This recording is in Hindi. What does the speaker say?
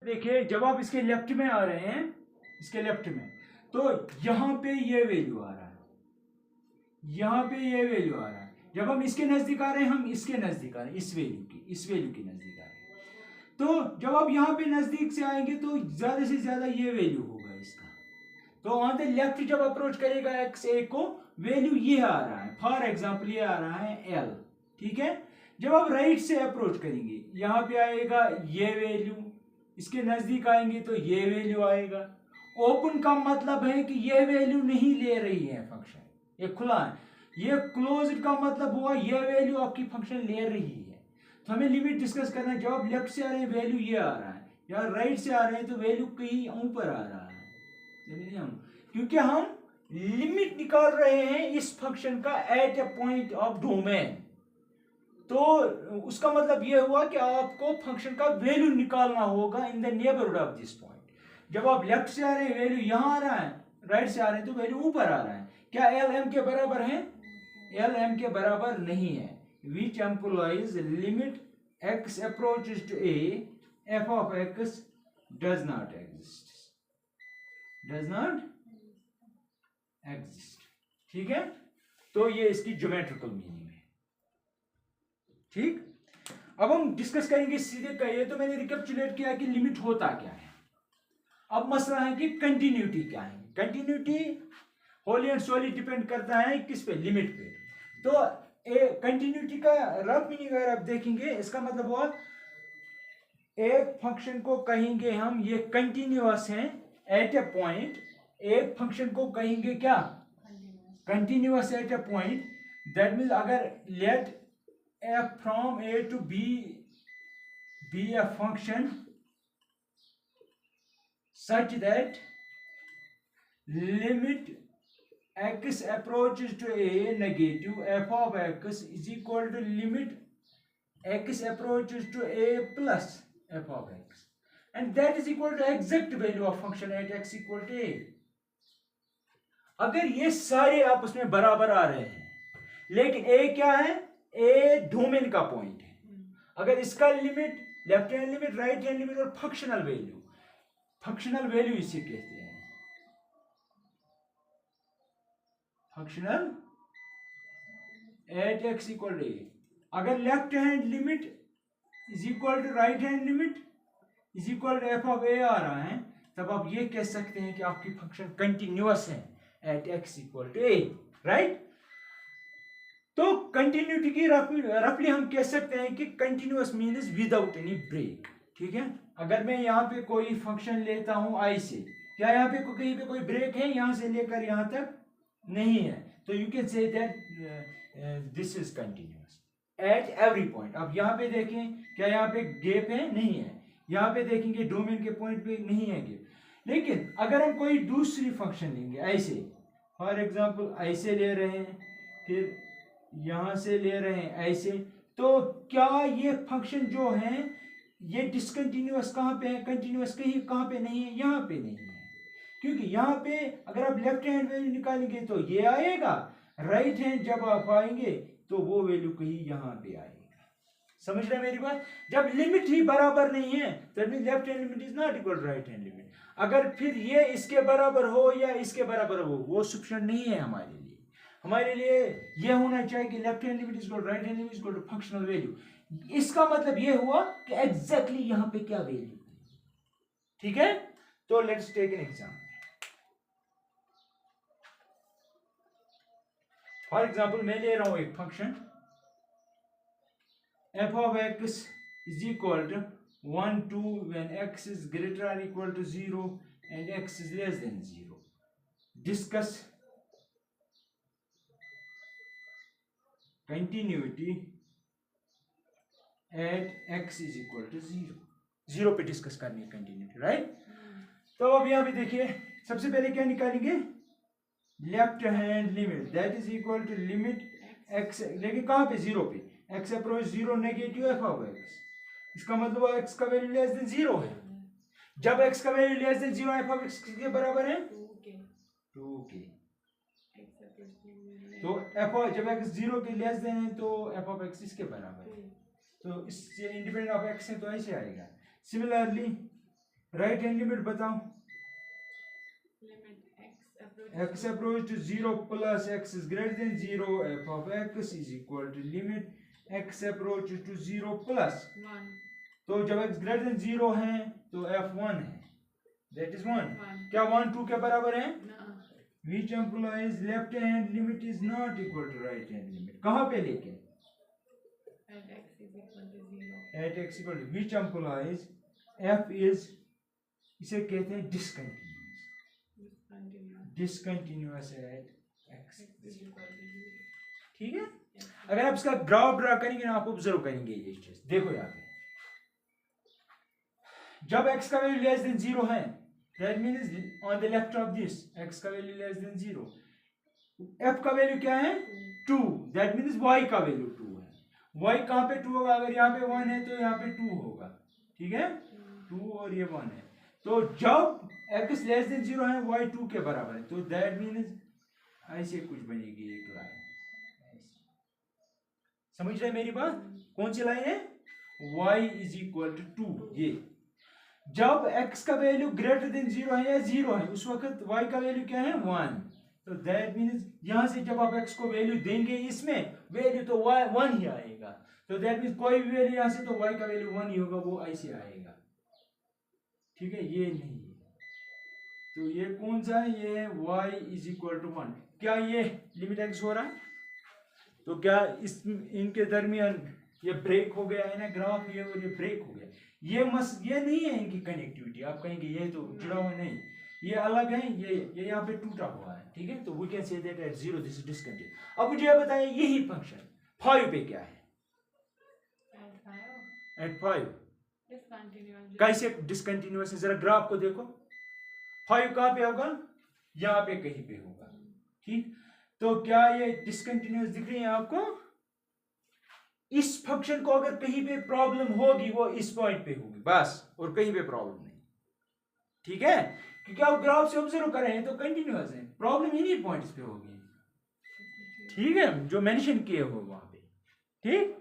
देखिए जब आप इसके लेफ्ट में आ रहे हैं, इसके लेफ्ट में, तो यहाँ पे ये वैल्यू आ रहा है, यहाँ पे ये वैल्यू आ रहा है। जब हम इसके नजदीक आ रहे हैं, हम इसके नजदीक आ रहे हैं, इस वैल्यू के नजदीक आ रहे हैं। तो जब आप यहाँ पे नजदीक से आएंगे तो ज्यादा से ज्यादा ये वैल्यू होगा इसका। तो वहां से लेफ्ट जब अप्रोच करेगा एक्स ए को, वैल्यू ये आ रहा है, फॉर एग्जाम्पल ये आ रहा है एल, ठीक है। जब आप राइट से अप्रोच करेंगे, यहाँ पे आएगा ये वैल्यू, इसके नजदीक आएंगे तो ये वैल्यू आएगा। ओपन का मतलब है कि ये वैल्यू नहीं ले रही है फंक्शन, ये खुला है। ये क्लोज्ड का मतलब हुआ ये वैल्यू आपकी फंक्शन ले रही है। तो हमें लिमिट डिस्कस करना है। जब आप लेफ्ट से आ रहे हैं वैल्यू ये आ रहा है, या राइट से आ रहे हैं तो वैल्यू कहीं ऊपर आ रहा है, क्योंकि हम लिमिट निकाल रहे हैं इस फंक्शन का at a point of domain. तो उसका मतलब यह हुआ कि आपको फंक्शन का वैल्यू निकालना होगा in the neighbourhood of this point. जब आप लेफ्ट से आ रहे हैं वैल्यू यहां आ रहा है, राइट से आ रहे हैं तो वैल्यू ऊपर आ रहा है। क्या एल एम के बराबर है? एल एम के बराबर नहीं है। Which implies limit x approaches to a, f of x does not exist, does not exist, ठीक है। तो ये इसकी ज्योमेट्रिकल मीनिंग है, ठीक। अब हम डिस्कस करेंगे सीधे का। ये तो मैंने रिकैप्चुलेट किया कि लिमिट होता क्या है। अब मसला है कि कंटिन्यूटी क्या है। Continuity wholly and solely depend करता है किस पे? लिमिट पे। तो कंटिन्यूटी का रफ मीनिंग अगर आप देखेंगे, इसका मतलब हुआ एक फंक्शन को कहेंगे हम ये कंटिन्यूअस है एट ए पॉइंट। एक फंक्शन को कहेंगे क्या? Continuous at a point. That means अगर late f from a to b be a function such that limit x approaches to a negative, f of x is equal to limit x approaches to a plus f of x, and that is equal to exact value of function at x equal to a। अगर ये सारे आपस में बराबर आ रहे हैं, लेकिन a क्या है? ए डोमेन का पॉइंट है। अगर इसका limit left hand limit, right hand limit और फंक्शनल वैल्यू, फंक्शनल वैल्यू इसे कहते हैं, functional at x equal to a. अगर left hand limit is equal to right hand limit is equal to f of a आ रहा है, तब आप ये कह सकते हैं कि आपकी फंक्शन कंटिन्यूअस है at x equal to a, right. तो कंटिन्यूटी की रफली हम कह सकते हैं कि continuous means without any break, ठीक है। अगर मैं यहाँ पे कोई फंक्शन लेता हूं आई से, क्या यहाँ पे कहीं पे कोई ब्रेक है? यहां से लेकर यहां तक नहीं है। तो you can say that this is continuous at every point. अब यहाँ पे देखें, क्या यहाँ पे गैप है? नहीं है। यहाँ पे देखेंगे डोमेन के पॉइंट पे नहीं है गैप। लेकिन अगर हम कोई दूसरी फंक्शन लेंगे ऐसे, फॉर एग्जाम्पल ऐसे ले रहे हैं, फिर यहां से ले रहे हैं ऐसे, तो क्या ये फंक्शन जो है ये डिसकंटिन्यूअस कहां पे है? कंटिन्यूअस कहीं कहां पे नहीं है? यहां पे नहीं है। क्योंकि यहां पे अगर आप लेफ्ट हैंड वैल्यू निकालेंगे तो ये आएगा, राइट हैंड जब आप आएंगे तो वो वैल्यू कहीं यहां पे आएगा। समझ रहे हैं मेरी बात? जब लिमिट ही बराबर नहीं है, that means left hand limit is not equal to right hand limit. अगर फिर ये इसके बराबर हो या इसके बराबर हो, वो सफिशिएंट नहीं है हमारे लिए। हमारे लिए यह होना चाहिए कि left hand limit is equal to right hand limit is equal to functional value. इसका मतलब यह हुआ कि एग्जैक्टली यहां पे क्या वैल्यू, ठीक है। तो let's take an example. For example मैं ले रहा हूं एक function f of x is equal to 1 2 when x is greater or equal to 0 and x is less than 0. Discuss continuity at x is equal to 0. 0 पे डिस्कस करनी है कंटिन्यूटी, राइट। तो अब यहां पे देखिए, सबसे पहले क्या निकालेंगे? Left hand limit, that is equal to limit x, लेकिन कहां पे? 0 पे। x approach 0 negative f of x, इसका मतलब x का वैल्यू लेस देन 0 है। जब x का value less than 0 f of x के बराबर है 2k। तो f जब x 0 के लेस देन है तो f ऑफ x इसके बराबर है। तो इससे इंडिपेंडेंट ऑफ x है तो ऐसे आएगा। सिमिलरली राइट हैंड लिमिट बताओ। limit x approach to 0 plus x is greater than 0, f of x is equal to limit x approach to 0 plus 1 तो जब x greater than 0 है तो f 1 है, that is 1। 1 क्या 1 2 के बराबर है? ना which implies left hand limit is not equal to right hand limit। कहाँ पे लेके? at x is equal to 0 at x equal to which implies f is, इसे कहते हैं discontinuous at x। x is equal to 0 ठीक है, yes अगर आप इसका ग्राफ ड्रा करेंगे ना आप ऑब्जर्व करेंगे ये चीज। देखो यहाँ पे जब x का वैल्यू लेस देन 0 है that means on the left of this x का वैल्यू लेस देन 0, f का वैल्यू क्या है 2, दैट मींस y का वैल्यू 2 है। y कहाँ पे 2 होगा? अगर यहाँ पे 1 है तो यहाँ पे 2 होगा, ठीक है, 2 और ये 1 है। तो जब x लेस देन 0 है y 2 के बराबर है, तो दैट मींस ऐसे कुछ बनेगी एक लाइन। समझ रहे मेरी बात? कौन सी लाइन है? y is equal to 2। ये जब x का वैल्यू ग्रेटर देन 0 है या 0 है उस वक्त y का वैल्यू क्या है 1। तो दैट मींस यहां से जब आप x को वैल्यू देंगे इसमें वैल्यू तो y 1 ही आएगा। तो दैट मींस कोई भी वैल्यू यहां से तो y का वैल्यू 1 ही होगा, वो ऐसे आएगा। ठीक है, ये नहीं है। तो ये कौन सा है? ये y इज इक्वल टू 1। क्या ये लिमिट x हो रहा है? तो क्या इस इनके दरमियान ये ब्रेक हो गया है ना ग्राफ, ये और ये ब्रेक हो गया। ये नहीं है इनकी कनेक्टिविटी। आप कहेंगे ये तो जुड़ा हुआ, नहीं, ये अलग है, ये यहाँ पे टूटा हुआ है। ठीक है, तो we can say that at 0 this is discontinuous. अब मुझे ये बताइए यही फंक्शन 5 पे क्या है? एट 5 discontinuous कैसे डिसकंटिन्यूअस है? जरा ग्राफ को देखो। 5 कहाँ पे होगा? यहाँ पे कहीं पे होगा। ठीक, तो क्या ये डिसकंटिन्यूअस दिख रही है आपको? इस फंक्शन को अगर कहीं पे प्रॉब्लम होगी वो इस पॉइंट पे होगी बस, और कहीं पे प्रॉब्लम नहीं। ठीक है, क्योंकि आप ग्राफ से ऑब्जर्व कर रहे हैं तो कंटिन्यूअस है, प्रॉब्लम इन्हीं पॉइंट्स पे होगी। ठीक है, जो मेंशन किए हो वहां पे। ठीक।